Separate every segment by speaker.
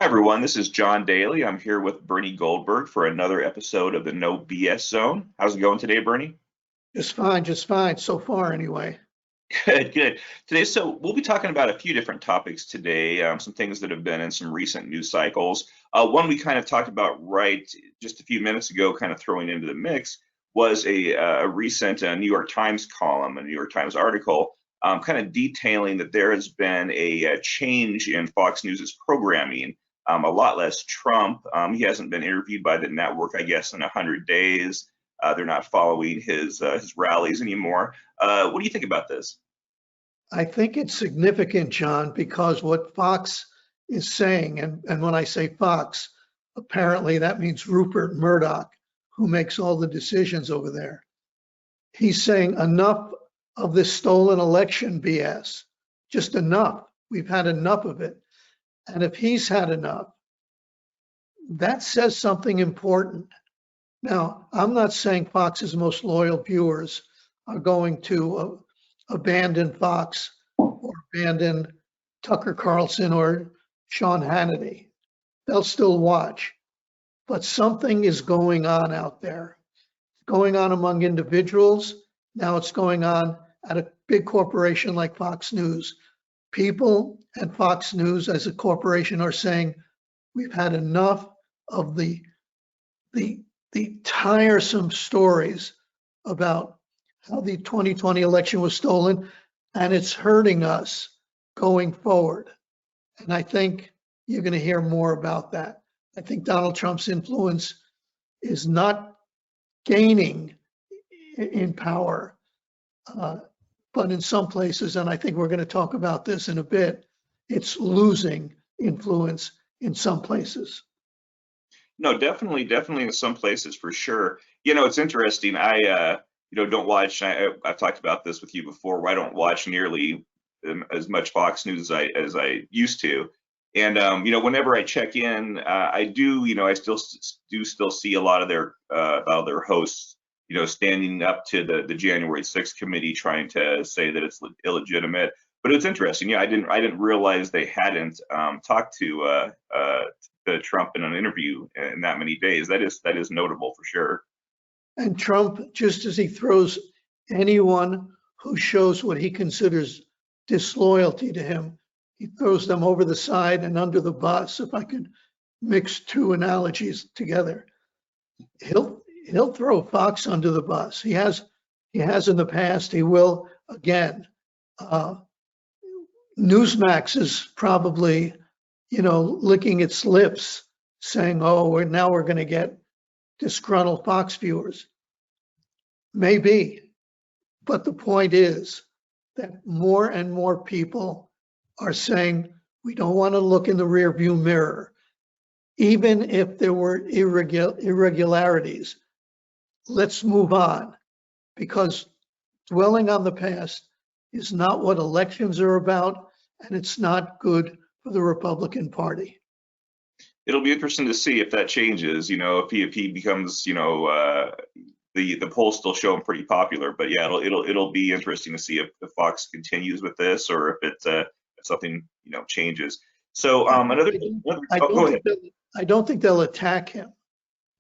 Speaker 1: Hi everyone, this is John Daly. I'm here with Bernie Goldberg for another episode of the No BS Zone. How's it going today, Bernie?
Speaker 2: Just fine so far anyway.
Speaker 1: Good, good. Today, so we'll be talking about a few different topics today, some things that have been in some recent news cycles. One we kind of talked about right just a few minutes ago, kind of throwing into the mix, was a recent New York Times column, a New York Times article, kind of detailing that there has been a change in Fox News's programming. A lot less Trump. He hasn't been interviewed by the network, I guess, in 100 days. They're not following his rallies anymore. What do you think about this?
Speaker 2: I think it's significant, John, because what Fox is saying, and when I say Fox, apparently that means Rupert Murdoch, who makes all the decisions over there. He's saying enough of this stolen election BS, just enough. We've had enough of it. And if he's had enough, that says something important. Now, I'm not saying Fox's most loyal viewers are going to abandon Fox or abandon Tucker Carlson or Sean Hannity. They'll still watch. But something is going on out there. It's going on among individuals. Now it's going on at a big corporation like Fox News. People at Fox News as a corporation are saying, we've had enough of the tiresome stories about how the 2020 election was stolen, and it's hurting us going forward. And I think you're going to hear more about that. I think Donald Trump's influence is not gaining in power, but in some places, and I think we're going to talk about this in a bit, it's losing influence in some places.
Speaker 1: No, definitely in some places for sure. It's interesting. Don't watch. I've talked about this with you before. Where I don't watch nearly as much Fox News as I used to. And whenever I check in, I do. I still see a lot of their hosts, standing up to the January 6th committee, trying to say that it's illegitimate. But it's interesting. Yeah, I didn't realize they hadn't talked to Trump in an interview in that many days. That is notable for sure.
Speaker 2: And Trump, just as he throws anyone who shows what he considers disloyalty to him, he throws them over the side and under the bus. If I could mix two analogies together, he'll throw Fox under the bus. He has in the past. He will again. Newsmax is probably, licking its lips, saying, "Oh, we're going to get disgruntled Fox viewers." Maybe, but the point is that more and more people are saying we don't want to look in the rearview mirror, even if there were irregularities. Let's move on, because dwelling on the past is not what elections are about, and it's not good for the Republican Party.
Speaker 1: It'll be interesting to see if that changes. If he becomes, the polls still show him pretty popular. But yeah, it'll be interesting to see if Fox continues with this or if if something changes. So go ahead.
Speaker 2: I don't think they'll attack him.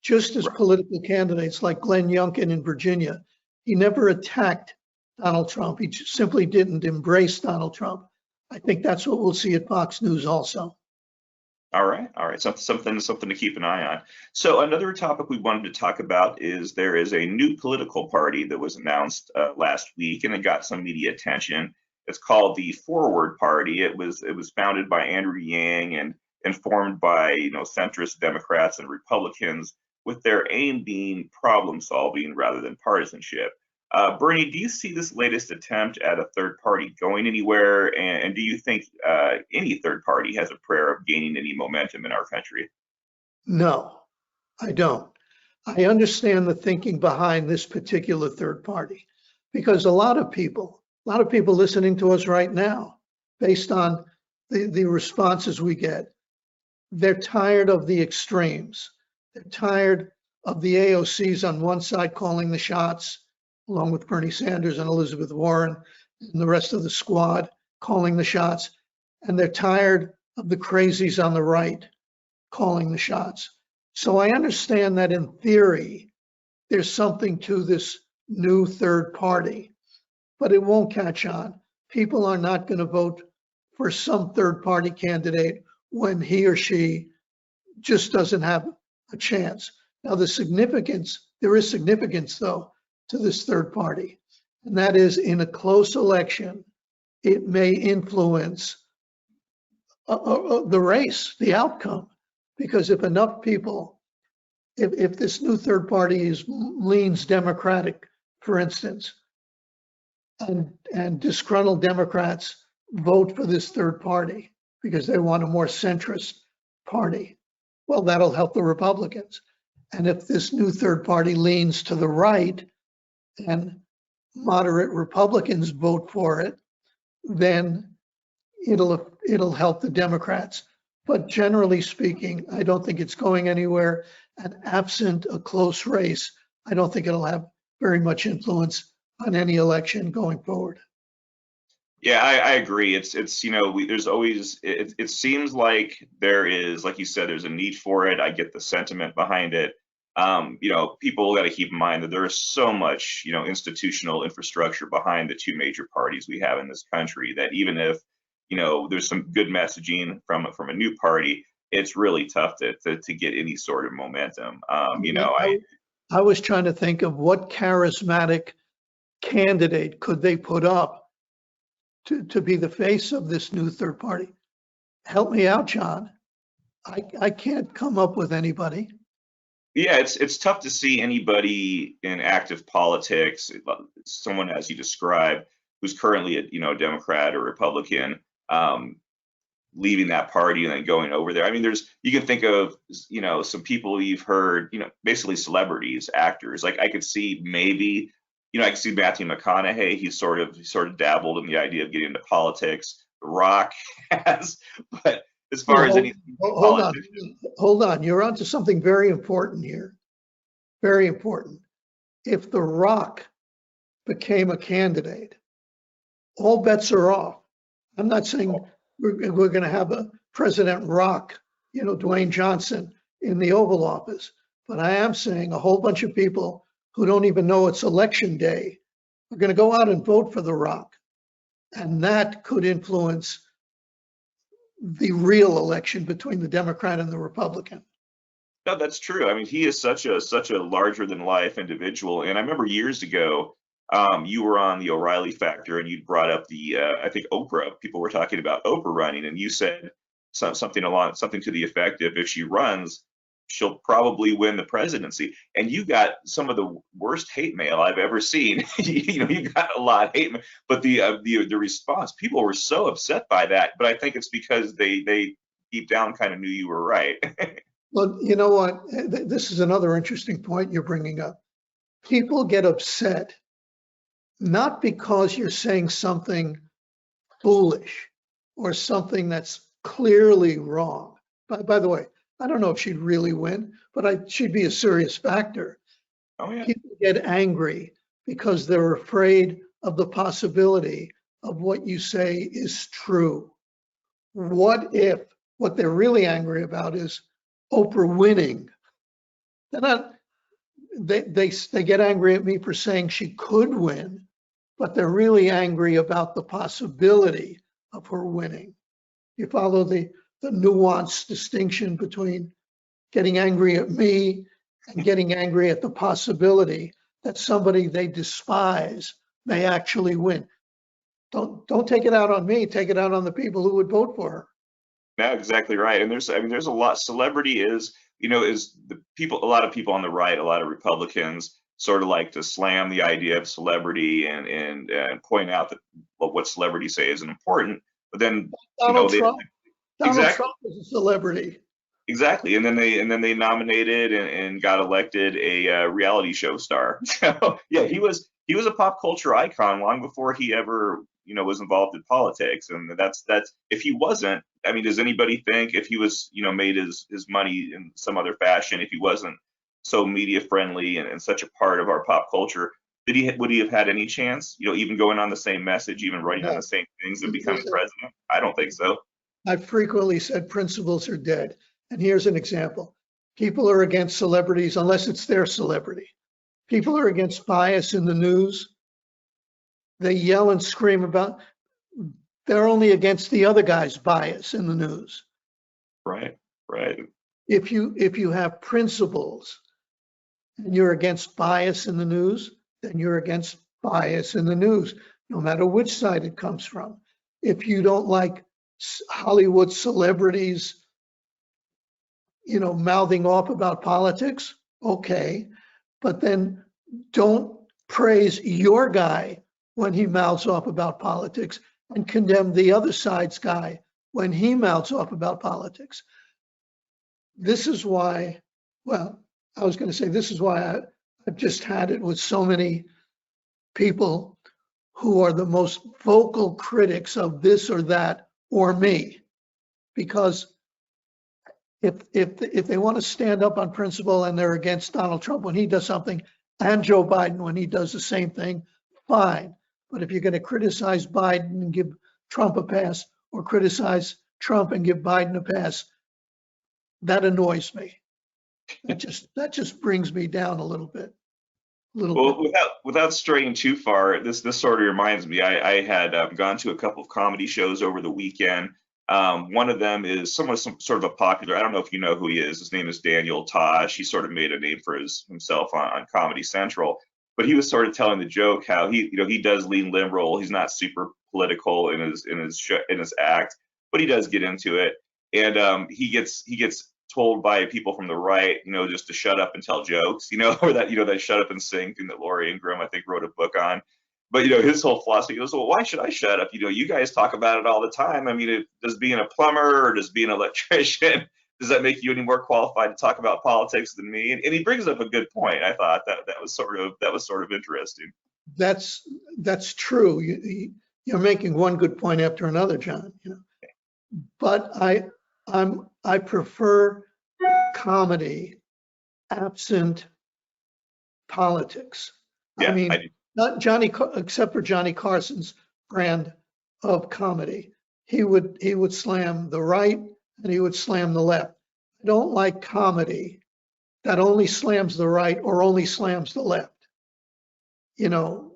Speaker 2: Just as political candidates like Glenn Youngkin in Virginia, he never attacked Donald Trump. He simply didn't embrace Donald Trump. I think that's what we'll see at Fox News also.
Speaker 1: All right. Something to keep an eye on. So another topic we wanted to talk about is there is a new political party that was announced last week, and it got some media attention. It's called the Forward Party. It was founded by Andrew Yang and formed by centrist Democrats and Republicans, with their aim being problem solving rather than partisanship. Bernie, do you see this latest attempt at a third party going anywhere? And do you think any third party has a prayer of gaining any momentum in our country?
Speaker 2: No, I don't. I understand the thinking behind this particular third party, because a lot of people listening to us right now, based on the responses we get, they're tired of the extremes. They're tired of the AOCs on one side calling the shots, along with Bernie Sanders and Elizabeth Warren and the rest of the squad calling the shots. And they're tired of the crazies on the right calling the shots. So I understand that in theory, there's something to this new third party, but it won't catch on. People are not going to vote for some third party candidate when he or she just doesn't have a chance. Now, there is significance though to this third party, and that is in a close election, it may influence the race, the outcome, because if enough people, if this new third party leans Democratic, for instance, and disgruntled Democrats vote for this third party because they want a more centrist party, well, that'll help the Republicans. And if this new third party leans to the right and moderate Republicans vote for it, then it'll help the Democrats. But generally speaking, I don't think it's going anywhere. And absent a close race, I don't think it'll have very much influence on any election going forward.
Speaker 1: Yeah, I agree. It's there's always it seems like there is, like you said, there's a need for it. I get the sentiment behind it. People got to keep in mind that there is so much, institutional infrastructure behind the two major parties we have in this country that even if, there's some good messaging from a new party, it's really tough to get any sort of momentum.
Speaker 2: I was trying to think of what charismatic candidate could they put up to be the face of this new third party. Help me out, John. I can't come up with anybody.
Speaker 1: Yeah, it's tough to see anybody in active politics, someone as you described, who's currently a Democrat or Republican, leaving that party and then going over there. I mean, you can think of some people you've heard, basically celebrities, actors. Like I could see maybe, I could see Matthew McConaughey. He sort of dabbled in the idea of getting into politics. The Rock has, but as far as any
Speaker 2: hold on, you're onto something very important here. Very important. If The Rock became a candidate, all bets are off. I'm not saying we're going to have a President Rock, Dwayne Johnson in the Oval Office, but I am saying a whole bunch of people who don't even know it's election day are going to go out and vote for The Rock, and that could influence the real election between the Democrat and the Republican.
Speaker 1: No, that's true. I mean, he is such a larger than life individual. And I remember years ago, you were on the O'Reilly Factor and you brought up I think Oprah. People were talking about Oprah running, and you said something to the effect of, if she runs, she'll probably win the presidency. And you got some of the worst hate mail I've ever seen. You got a lot of hate mail, but the response, people were so upset by that. But I think it's because they deep down kind of knew you were right.
Speaker 2: Well, you know what? This is another interesting point you're bringing up. People get upset not because you're saying something foolish or something that's clearly wrong. By the way, I don't know if she'd really win, but she'd be a serious factor.
Speaker 1: Oh, yeah.
Speaker 2: People get angry because they're afraid of the possibility of what you say is true. What if what they're really angry about is Oprah winning? They get angry at me for saying she could win, but they're really angry about the possibility of her winning. You follow the nuanced distinction between getting angry at me and getting angry at the possibility that somebody they despise may actually win. Don't take it out on me, take it out on the people who would vote for her.
Speaker 1: No, exactly right. And there's a lot. Celebrity is a lot of people on the right, a lot of Republicans sort of like to slam the idea of celebrity and point out that what celebrities say isn't important. But then
Speaker 2: Donald Trump is a celebrity.
Speaker 1: Exactly, and then they nominated and got elected a reality show star. So yeah, he was a pop culture icon long before he ever was involved in politics. And that's if he wasn't, I mean, does anybody think if he was made his money in some other fashion, if he wasn't so media friendly and such a part of our pop culture, would he have had any chance? Even going on the same message, even writing on the same things and becoming president? I don't think so.
Speaker 2: I frequently said principles are dead. And here's an example. People are against celebrities unless it's their celebrity. People are against bias in the news. They yell and scream about, they're only against the other guy's bias in the news.
Speaker 1: Right, right.
Speaker 2: If you have principles and you're against bias in the news, then you're against bias in the news, no matter which side it comes from. If you don't like Hollywood celebrities, mouthing off about politics, okay, but then don't praise your guy when he mouths off about politics and condemn the other side's guy when he mouths off about politics. This is why, this is why I've just had it with so many people who are the most vocal critics of this or that or me, because if they want to stand up on principle and they're against Donald Trump when he does something and Joe Biden when he does the same thing, fine. But if you're going to criticize Biden and give Trump a pass, or criticize Trump and give Biden a pass, that annoys me. That just brings me down a little bit.
Speaker 1: Well, without straying too far, this sort of reminds me. I had gone to a couple of comedy shows over the weekend. One of them is sort of a popular. I don't know if you know who he is. His name is Daniel Tosh. He sort of made a name for himself on Comedy Central. But he was sort of telling the joke how he does lean liberal. He's not super political in his act, but he does get into it. And he gets told by people from the right, just to shut up and tell jokes, or that shut up and sing thing that Laurie Ingraham, I think, wrote a book on. But, his whole philosophy goes, well, why should I shut up? You guys talk about it all the time. I mean, does being a plumber or does being an electrician, does that make you any more qualified to talk about politics than me? And he brings up a good point. I thought that was sort of interesting.
Speaker 2: That's true. You're making one good point after another, John. But I prefer comedy absent politics.
Speaker 1: Yeah,
Speaker 2: I mean, not except for Johnny Carson's brand of comedy. He would slam the right and he would slam the left. I don't like comedy that only slams the right or only slams the left.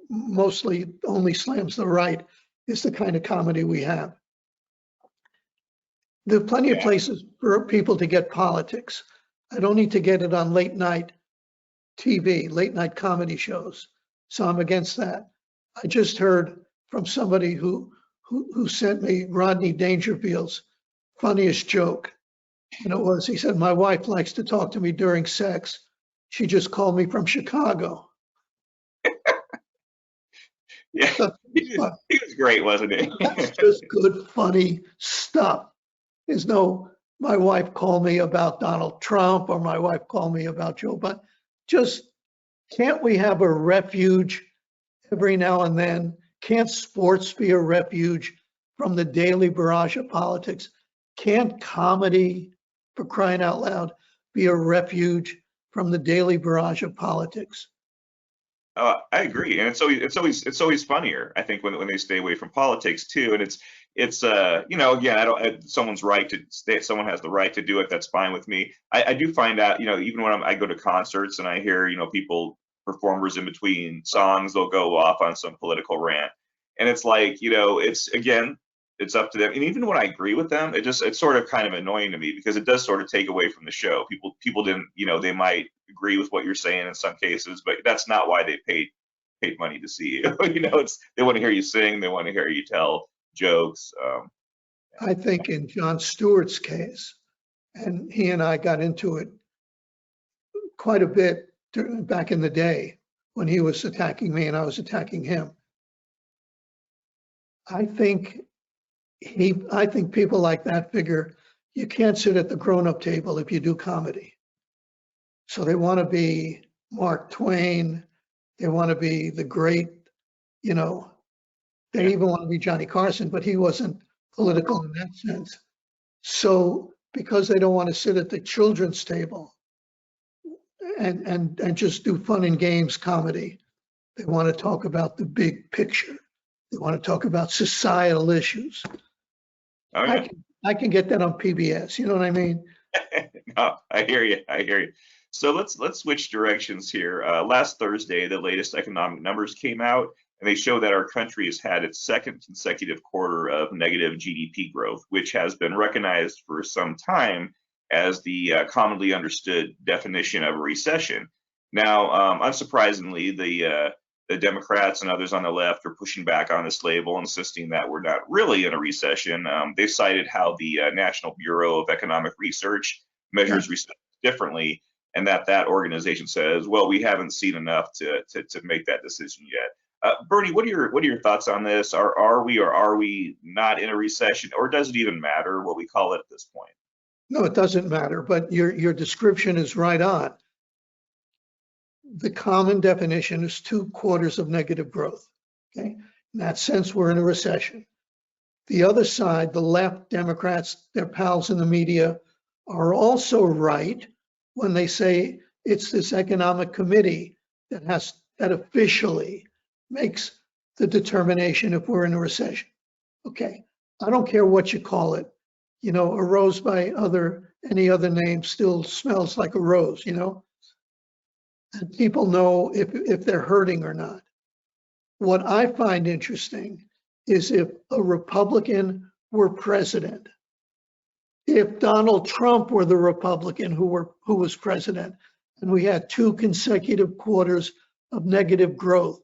Speaker 2: Mostly only slams the right is the kind of comedy we have. There are plenty of places for people to get politics. I don't need to get it on late night TV, late night comedy shows. So I'm against that. I just heard from somebody who sent me Rodney Dangerfield's funniest joke. And it was, he said, my wife likes to talk to me during sex. She just called me from Chicago.
Speaker 1: Yeah, he was great, wasn't he?
Speaker 2: That's just good, funny stuff. There's no, my wife called me about Donald Trump or my wife called me about Joe Biden. Just, can't we have a refuge every now and then? Can't sports be a refuge from the daily barrage of politics? Can't comedy, for crying out loud, be a refuge from the daily barrage of politics?
Speaker 1: I agree, and it's always funnier, I think, when they stay away from politics too. And it's again, someone's right to stay. Someone has the right to do it. That's fine with me. I do find out, even when I go to concerts and I hear, performers in between songs, they'll go off on some political rant, and it's like, it's up to them. And even when I agree with them, it's sort of kind of annoying to me because it does sort of take away from the show. People didn't, they might agree with what you're saying in some cases, but that's not why they paid money to see you. They want to hear you sing, they want to hear you tell jokes.
Speaker 2: I think in Jon Stewart's case, and he and I got into it quite a bit back in the day when he was attacking me and I was attacking him. I think people like that figure you can't sit at the grown-up table if you do comedy. So they want to be Mark Twain. They want to be the great, they even want to be Johnny Carson, but he wasn't political in that sense. So because they don't want to sit at the children's table and just do fun and games comedy, they want to talk about the big picture. They want to talk about societal issues.
Speaker 1: Oh, yeah.
Speaker 2: I can get that on PBS. You know what I mean?
Speaker 1: No, I hear you. I hear you. So let's switch directions here. Last Thursday, the latest economic numbers came out, and they show that our country has had its second consecutive quarter of negative GDP growth, which has been recognized for some time as the commonly understood definition of a recession. Now, unsurprisingly, the Democrats and others on the left are pushing back on this label, insisting that we're not really in a recession. They cited how the National Bureau of Economic Research measures recession differently, and that organization says, well, we haven't seen enough to make that decision yet. Bernie, what are your thoughts on this? Are we or are we not in a recession, or does it even matter what we call it at this point?
Speaker 2: No, it doesn't matter, but your description is right on. The common definition is 2 quarters of negative growth. Okay, in that sense, we're in a recession. The other side, the left, Democrats, their pals in the media, are also right when they say it's this economic committee that officially makes the determination if we're in a recession. Okay, I don't care what you call it. You know, a rose by any other name still smells like a rose, you know? And people know if they're hurting or not. What I find interesting is if a Republican were president, if Donald Trump were the Republican who was president, and we had 2 consecutive quarters of negative growth,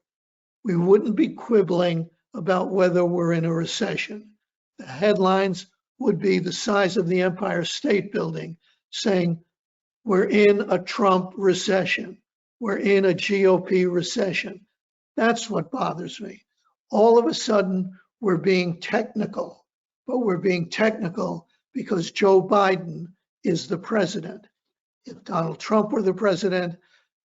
Speaker 2: we wouldn't be quibbling about whether we're in a recession. The headlines would be the size of the Empire State Building saying, we're in a Trump recession. We're in a GOP recession. That's what bothers me. All of a sudden, we're being technical, but we're being technical because Joe Biden is the president. If Donald Trump were the president,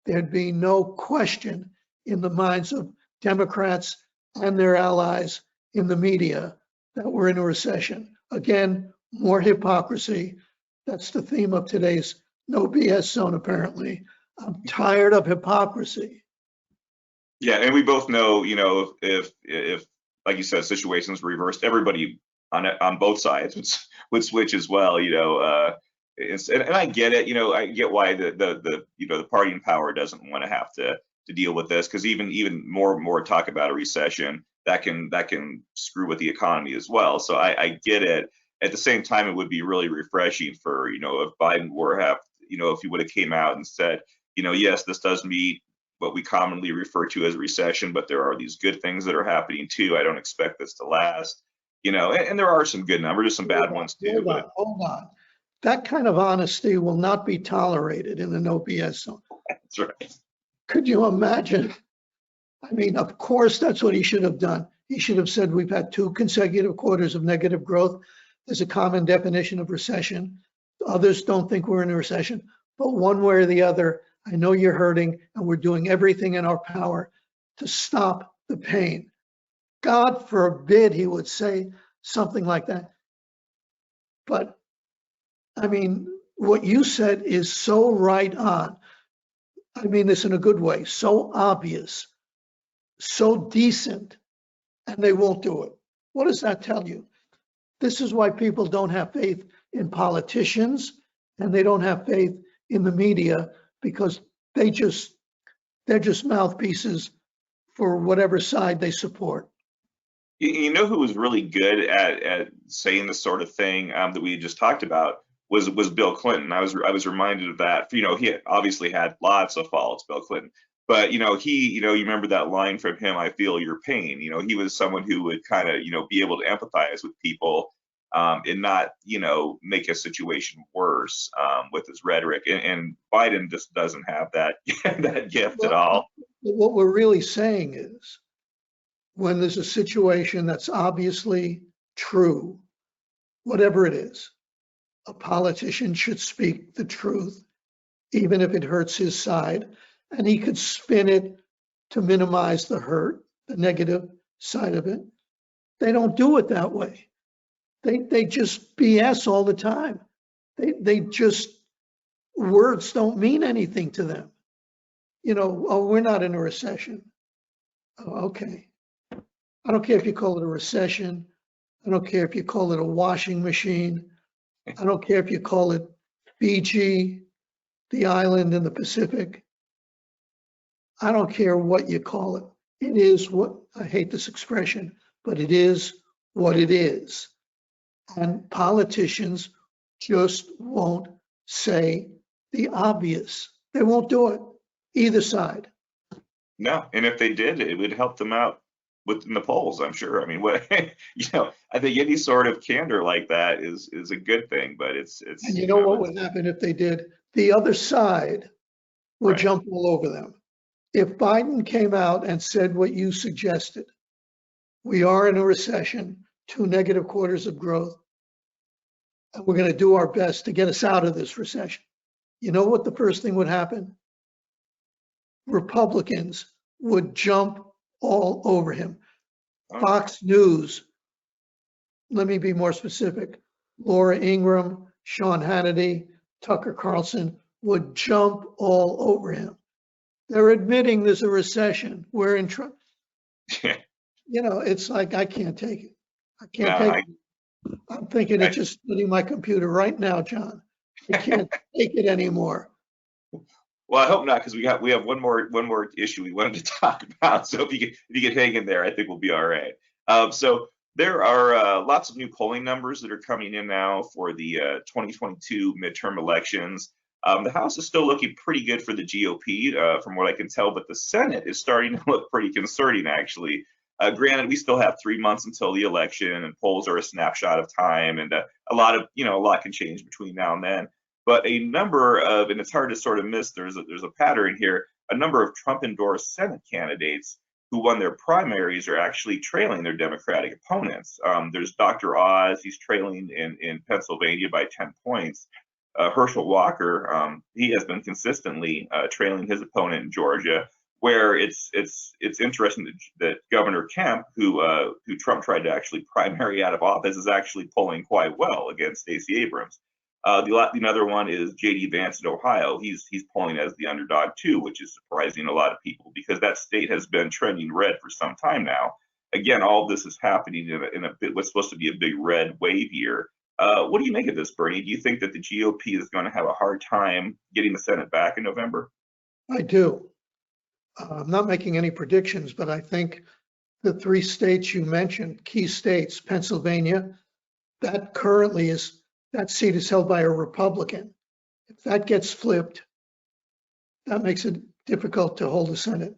Speaker 2: there'd be no question in the minds of Democrats and their allies in the media that we're in a recession. Again, more hypocrisy. That's the theme of today's No BS Zone, apparently. I'm tired of hypocrisy.
Speaker 1: Yeah, and we both know, you know, if like you said, situations reversed, everybody on both sides would switch as well. You know, and I get it. You know, I get why the you know the party in power doesn't want to have to deal with this, because even more talk about a recession that can screw with the economy as well. So I get it. At the same time, it would be really refreshing for, you know, if Biden were you know, if he would have came out and said, you know, yes, this does meet what we commonly refer to as recession, but there are these good things that are happening too. I don't expect this to last, you know, and there are some good numbers, there's some bad ones too.
Speaker 2: Hold on. That kind of honesty will not be tolerated in the No BS Zone.
Speaker 1: That's right.
Speaker 2: Could you imagine? I mean, of course, that's what he should have done. He should have said, we've had 2 consecutive quarters of negative growth. There's a common definition of recession. Others don't think we're in a recession, but one way or the other, I know you're hurting and we're doing everything in our power to stop the pain. God forbid he would say something like that. But I mean, what you said is so right on. I mean this in a good way, so obvious, so decent, and they won't do it. What does that tell you? This is why people don't have faith in politicians and they don't have faith in the media, because they're just mouthpieces for whatever side they support.
Speaker 1: You know who was really good at saying the sort of thing that we just talked about was Bill Clinton. I was reminded of that. You know, he obviously had lots of faults, Bill Clinton, but you know, you remember that line from him, "I feel your pain." You know, he was someone who would kind of, you know, be able to empathize with people and not, you know, make a situation worse with his rhetoric. And Biden just doesn't have that that gift at all.
Speaker 2: What we're really saying is, when there's a situation that's obviously true, whatever it is, a politician should speak the truth, even if it hurts his side, and he could spin it to minimize the hurt, the negative side of it. They don't do it that way. They just BS all the time. They just, words don't mean anything to them. You know, oh, we're not in a recession. Oh, okay. I don't care if you call it a recession. I don't care if you call it a washing machine. I don't care if you call it Fiji, the island in the Pacific. I don't care what you call it. It is what, I hate this expression, but it is what it is. And politicians just won't say the obvious. They won't do it, either side.
Speaker 1: No, and if they did, it would help them out within the polls, I'm sure. I mean, what I think any sort of candor like that is a good thing, but it's
Speaker 2: And you know what would happen if they did? The other side would
Speaker 1: right.
Speaker 2: jump all over them. If Biden came out and said what you suggested, we are in a recession, 2 negative quarters of growth, and we're going to do our best to get us out of this recession. You know what the first thing would happen? Republicans would jump all over him. Fox News, let me be more specific, Laura Ingraham, Sean Hannity, Tucker Carlson would jump all over him. They're admitting there's a recession. We're in trouble. You know, it's like, I can't take it. I can't take it. I'm thinking of just splitting my computer right now, John. I can't take it anymore.
Speaker 1: Well, I hope not, because we have one more issue we wanted to talk about. So if you could hang in there, I think we'll be all right. So there are lots of new polling numbers that are coming in now for the 2022 midterm elections. The House is still looking pretty good for the GOP, from what I can tell, but the Senate is starting to look pretty concerning, actually. Granted, we still have 3 months until the election, and polls are a snapshot of time, and a lot can change between now and then. But a number of, and it's hard to sort of miss, there's a pattern here, a number of Trump-endorsed Senate candidates who won their primaries are actually trailing their Democratic opponents. There's Dr. Oz, he's trailing in Pennsylvania by 10 points. Herschel Walker, he has been consistently trailing his opponent in Georgia, where it's interesting that Governor Kemp, who Trump tried to actually primary out of office, is actually polling quite well against Stacey Abrams. The other one is J.D. Vance in Ohio. He's polling as the underdog too, which is surprising a lot of people because that state has been trending red for some time now. Again, all of this is happening in a bit what's supposed to be a big red wave year. What do you make of this, Bernie? Do you think that the GOP is going to have a hard time getting the Senate back in November?
Speaker 2: I do. I'm not making any predictions, but I think the 3 states you mentioned, key states, Pennsylvania, that seat is held by a Republican. If that gets flipped, that makes it difficult to hold the Senate.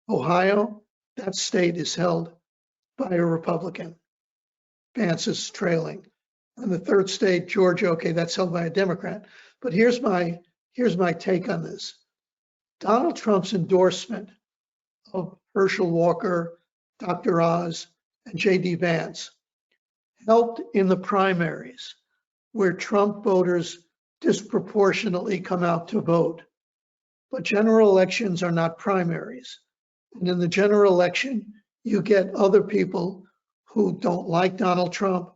Speaker 2: Ohio, that state is held by a Republican. Vance is trailing. And the 3rd state, Georgia, okay, that's held by a Democrat. But here's my take on this. Donald Trump's endorsement of Herschel Walker, Dr. Oz, and J.D. Vance helped in the primaries, where Trump voters disproportionately come out to vote. But general elections are not primaries. And in the general election, you get other people who don't like Donald Trump,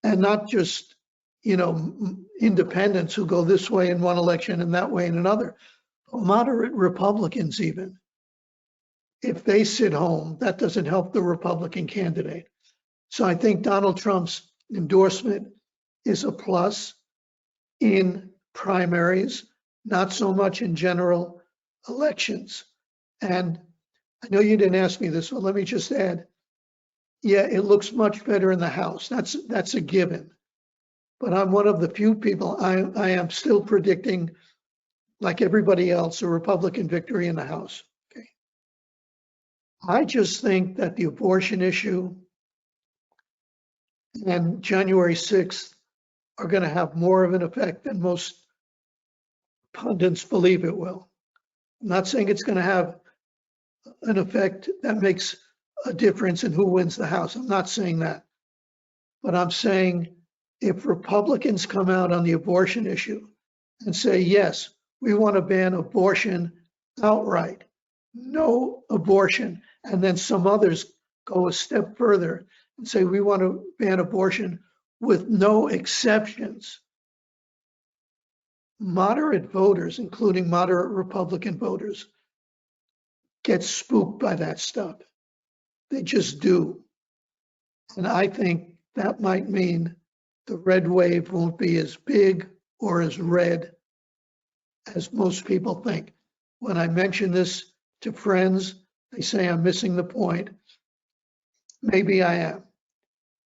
Speaker 2: and not just, independents who go this way in one election and that way in another. Moderate Republicans even. If they sit home, that doesn't help the Republican candidate. So I think Donald Trump's endorsement is a plus in primaries, not so much in general elections. And I know you didn't ask me this, but let me just add, yeah, it looks much better in the House. That's a given. But I'm one of the few people, I am still predicting, like everybody else, a Republican victory in the House. Okay. I just think that the abortion issue and January 6th are going to have more of an effect than most pundits believe it will. I'm not saying it's going to have an effect that makes a difference in who wins the House. I'm not saying that. But I'm saying if Republicans come out on the abortion issue and say, yes, we want to ban abortion outright, no abortion, and then some others go a step further and say we want to ban abortion with no exceptions, moderate voters, including moderate Republican voters, get spooked by that stuff. They just do. And I think that might mean the red wave won't be as big or as red as most people think. When I mention this to friends, they say I'm missing the point. Maybe I am.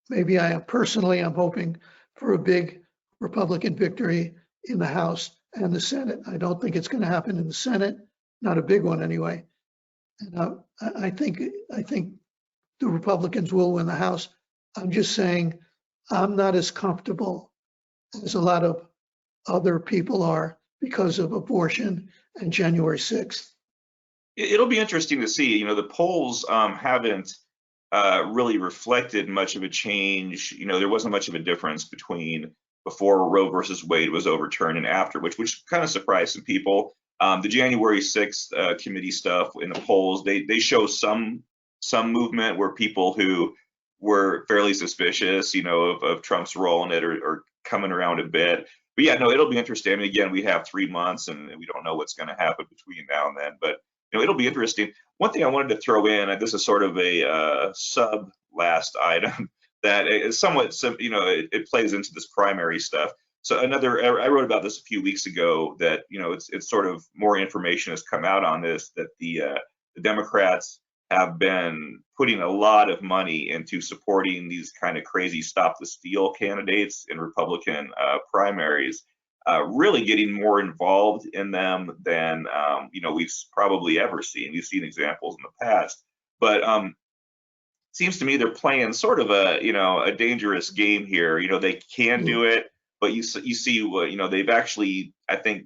Speaker 2: Maybe I am. Personally, I'm hoping for a big Republican victory in the House and the Senate. I don't think it's going to happen in the Senate, not a big one anyway. And I think the Republicans will win the House. I'm just saying I'm not as comfortable as a lot of other people are because of abortion and January 6th.
Speaker 1: It'll be interesting to see. You know, the polls haven't really reflected much of a change. You know, there wasn't much of a difference between before Roe versus Wade was overturned and after, which kind of surprised some people. The January 6th committee stuff in the polls, they show some movement where people who were fairly suspicious, you know, of Trump's role in it are coming around a bit. But yeah, no, it'll be interesting. I mean, again, we have 3 months and we don't know what's going to happen between now and then, but you know, it'll be interesting. One thing I wanted to throw in, and this is sort of a sub last item that is somewhat, you know, it plays into this primary stuff. So I wrote about this a few weeks ago that, you know, it's sort of more information has come out on this, that the Democrats have been putting a lot of money into supporting these kind of crazy stop the steal candidates in Republican primaries, really getting more involved in them than you know, we've probably ever seen. We've seen examples in the past, but seems to me they're playing sort of a, you know, a dangerous game here. You know, they can do it, but you see what, you know, they've actually, I think,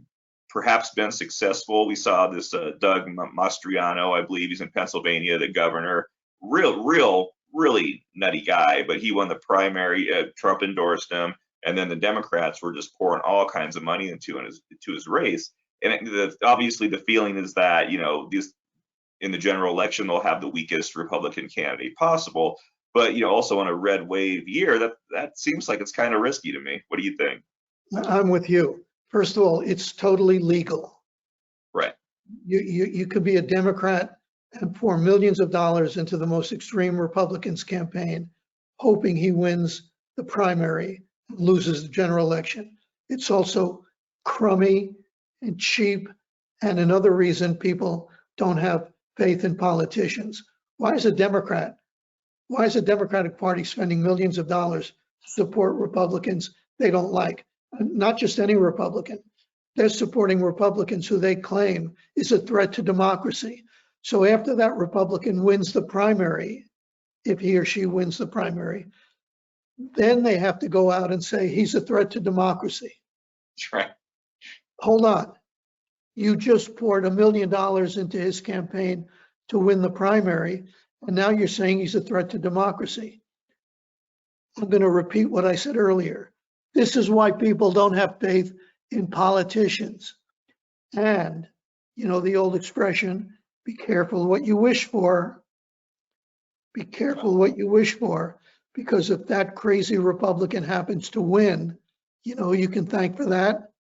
Speaker 1: perhaps been successful. We saw this Doug Mastriano, I believe he's in Pennsylvania, the governor, really nutty guy, but he won the primary. Trump endorsed him, and then the Democrats were just pouring all kinds of money into his race. And obviously the feeling is that, you know, in the general election, they'll have the weakest Republican candidate possible. But, you know, also in a red wave year, that seems like it's kind of risky to me. What do you think?
Speaker 2: I'm with you. First of all, it's totally legal.
Speaker 1: Right.
Speaker 2: You could be a Democrat and pour millions of dollars into the most extreme Republican's campaign, hoping he wins the primary and loses the general election. It's also crummy and cheap, and another reason people don't have faith in politicians. Why is a Democratic Party spending millions of dollars to support Republicans they don't like? Not just any Republican. They're supporting Republicans who they claim is a threat to democracy. So after that Republican wins the primary, if he or she wins the primary, then they have to go out and say he's a threat to democracy.
Speaker 1: That's right.
Speaker 2: Hold on. You just poured $1 million into his campaign to win the primary, and now you're saying he's a threat to democracy. I'm going to repeat what I said earlier. This is why people don't have faith in politicians. And, you know, the old expression, be careful what you wish for. Be careful what you wish for, because if that crazy Republican happens to win, you know, you can thank for that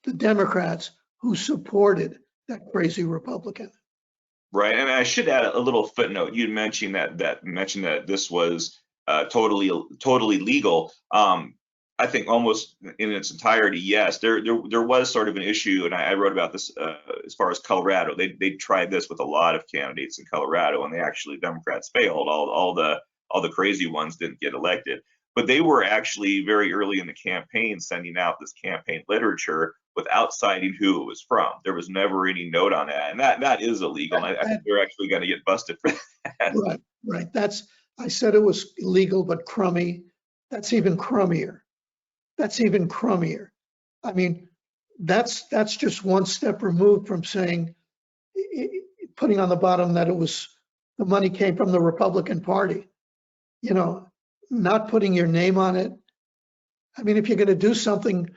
Speaker 2: the Democrats who supported that crazy Republican.
Speaker 1: Right, and I should add a little footnote. You mentioned that this was totally legal. I think almost in its entirety, yes. There was sort of an issue, and I wrote about this as far as Colorado. They tried this with a lot of candidates in Colorado, and Democrats failed. All the crazy ones didn't get elected. But they were actually very early in the campaign sending out this campaign literature without citing who it was from. There was never any note on that, and that is illegal. I think they're actually going to get busted for that.
Speaker 2: Right. I said it was illegal, but crummy. That's even crummier. I mean, that's just one step removed from saying, putting on the bottom that the money came from the Republican Party. You know, not putting your name on it. I mean, if you're going to do something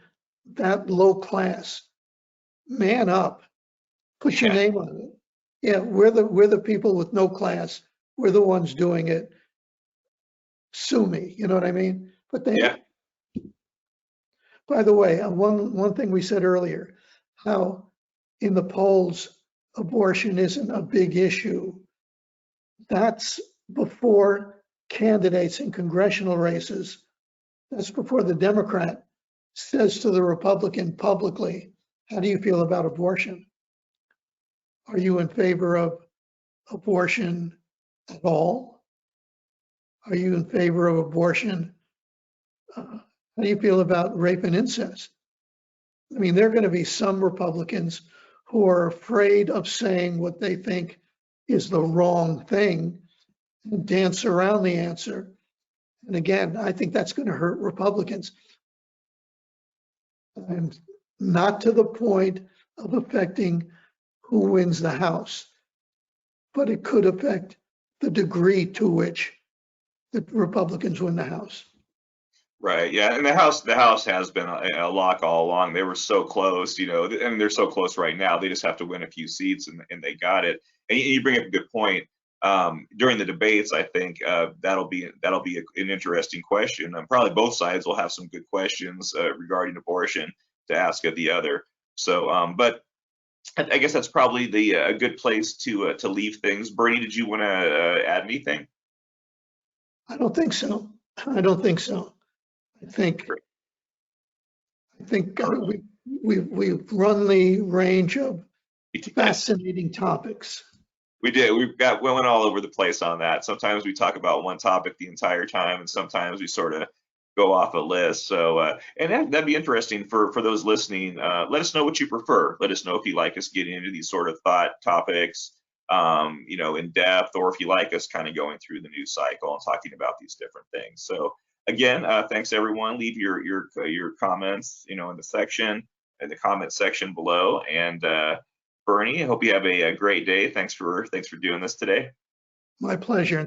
Speaker 2: that low class, man up, put your name on it. Yeah, we're the people with no class. We're the ones doing it. Sue me, you know what I mean? But by the way, one thing we said earlier, how in the polls abortion isn't a big issue. That's before candidates in congressional races. That's before the Democrat says to the Republican publicly, how do you feel about abortion? Are you in favor of abortion at all? Are you in favor of abortion? How do you feel about rape and incest? I mean, there are going to be some Republicans who are afraid of saying what they think is the wrong thing and dance around the answer. And again, I think that's going to hurt Republicans. And not to the point of affecting who wins the House, but it could affect the degree to which the Republicans win the House.
Speaker 1: Right. Yeah. And the House has been a lock all along. They were so close, you know, and they're so close right now. They just have to win a few seats, and they got it. And you bring up a good point. During the debates, I think that'll be an interesting question. Probably both sides will have some good questions regarding abortion to ask of the other. So, but I guess that's probably a good place to leave things. Bernie, did you want to add anything?
Speaker 2: I don't think so. I don't think so. I think we've run the range of fascinating topics.
Speaker 1: We did. We went all over the place on that. Sometimes we talk about one topic the entire time, and sometimes we sort of go off a list. So, and that'd be interesting for those listening. Let us know what you prefer. Let us know if you like us getting into these sort of thought topics, you know, in depth, or if you like us kind of going through the news cycle and talking about these different things. So, again, thanks everyone. Leave your comments, you know, in the comment section below. And Bernie, I hope you have a great day. Thanks for doing this today.
Speaker 2: My pleasure.